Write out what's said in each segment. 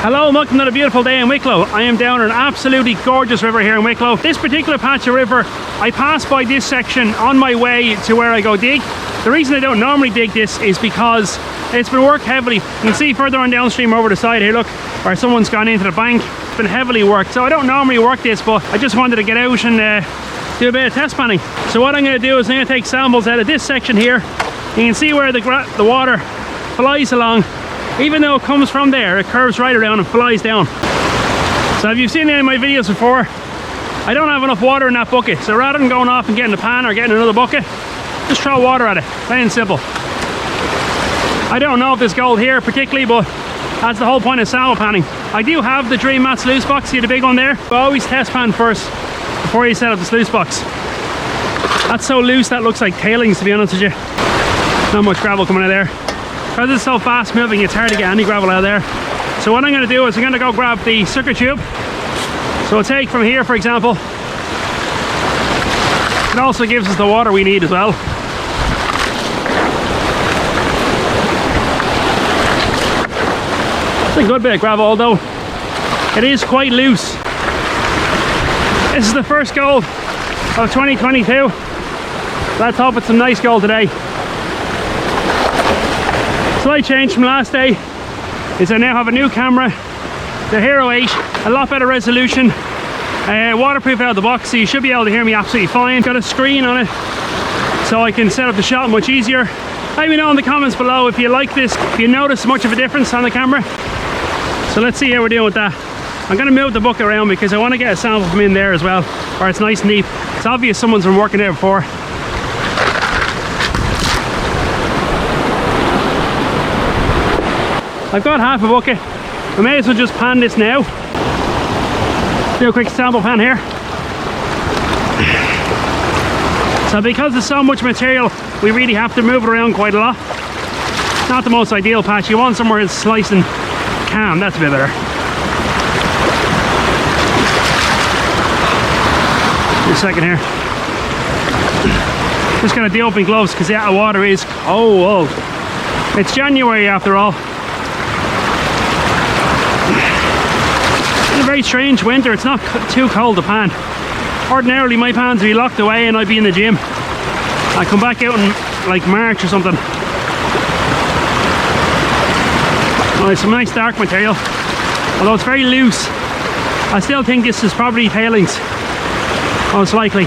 Hello and welcome to a beautiful day in Wicklow. I am down an absolutely gorgeous river here in Wicklow. This particular patch of river, I pass by this section on my way to where I go dig. The reason I don't normally dig this is because it's been worked heavily. You can see further on downstream over the side here, look, where someone's gone into the bank. It's been heavily worked. So I don't normally work this, but I just wanted to get out and do a bit of test panning. So what I'm going to do is I'm going to take samples out of this section here. You can see where the water flies along. Even though it comes from there, it curves right around and flies down. So if you've seen any of my videos before, I don't have enough water in that bucket. So rather than going off and getting a pan or getting another bucket, just throw water at it, plain and simple. I don't know if there's gold here particularly, but that's the whole point of sample panning. I do have the Dream Mat sluice box, see the big one there? But always test pan first before you set up the sluice box. That's so loose that looks like tailings, to be honest with you. Not much gravel coming out of there. Because it's so fast moving, it's hard to get any gravel out of there. So what I'm going to do is I'm going to go grab the sucker tube. So we'll take from here, for example. It also gives us the water we need as well. It's a good bit of gravel, although it is quite loose. This is the first gold of 2022. Let's hope it's some nice gold today. Slight change from last day is I now have a new camera, the Hero 8, a lot better resolution, waterproof out of the box, so you should be able to hear me absolutely fine. Got a screen on it so I can set up the shot much easier. Let me know in the comments below if you like this, if you notice much of a difference on the camera. So let's see how we're doing with that. I'm going to move the bucket around because I want to get a sample from in there as well, where it's nice and neat. It's obvious someone's been working there before. I've got half a bucket. I may as well just pan this now. Do a quick sample pan here. So because there's so much material, we really have to move it around quite a lot. Not the most ideal patch. You want somewhere it's sliced and calm. That's a bit better. Just a second here. Just gonna deal open gloves because the water is cold. It's January after all. It's a very strange winter. It's not too cold to pan. Ordinarily my pans would be locked away and I'd be in the gym. I come back out in like March or something. Oh, it's some nice dark material, although it's very loose. I still think this is probably tailings, most likely.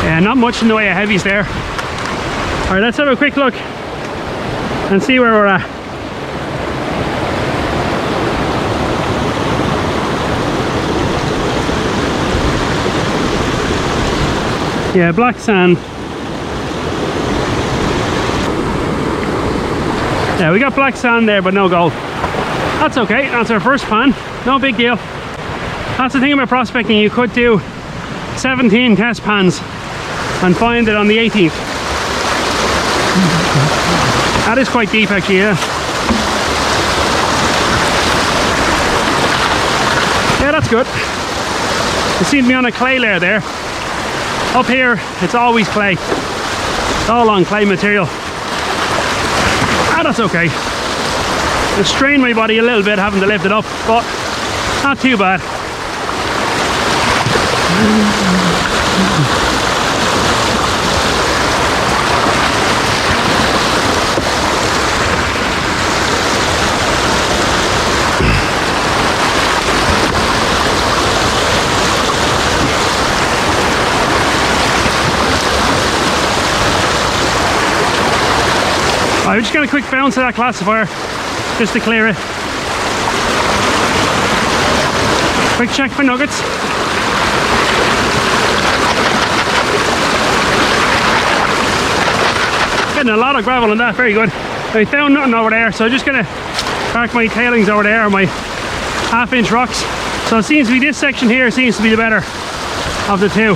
Yeah, not much in the way of heavies there. Alright, let's have a quick look and see where we're at. Yeah, black sand. Yeah, we got black sand there, but no gold. That's okay, that's our first pan. No big deal. That's the thing about prospecting, you could do 17 test pans and find it on the 18th. That is quite deep actually, yeah. Yeah, that's good. It seems to be on a clay layer there. Up here, it's always clay. It's all on clay material. Ah, that's okay. It strained my body a little bit having to lift it up, but not too bad. I'm just going to quick bounce to that classifier just to clear it. Quick check for nuggets. Getting a lot of gravel in that, very good. I found nothing over there, so I'm just going to park my tailings over there, my half-inch rocks. So it seems to be this section here seems to be the better of the two.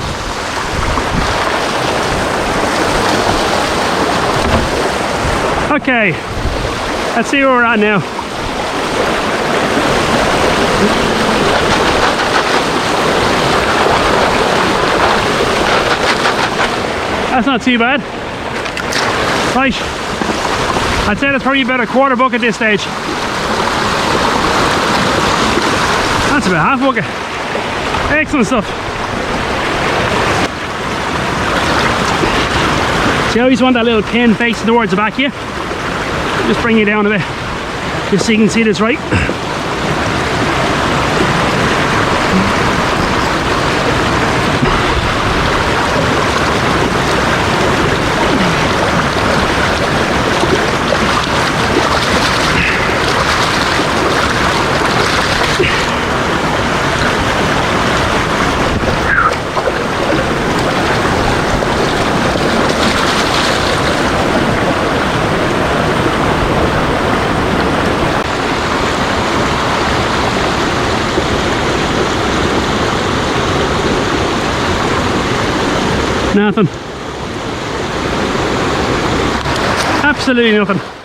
Okay, let's see where we're at now. That's not too bad. Right. I'd say that's probably about a quarter bucket at this stage. That's about half bucket. Excellent stuff. So you always want that little pin facing towards the back of you. Just bring it down a bit, just so you can see this right. Nothing. Absolutely nothing.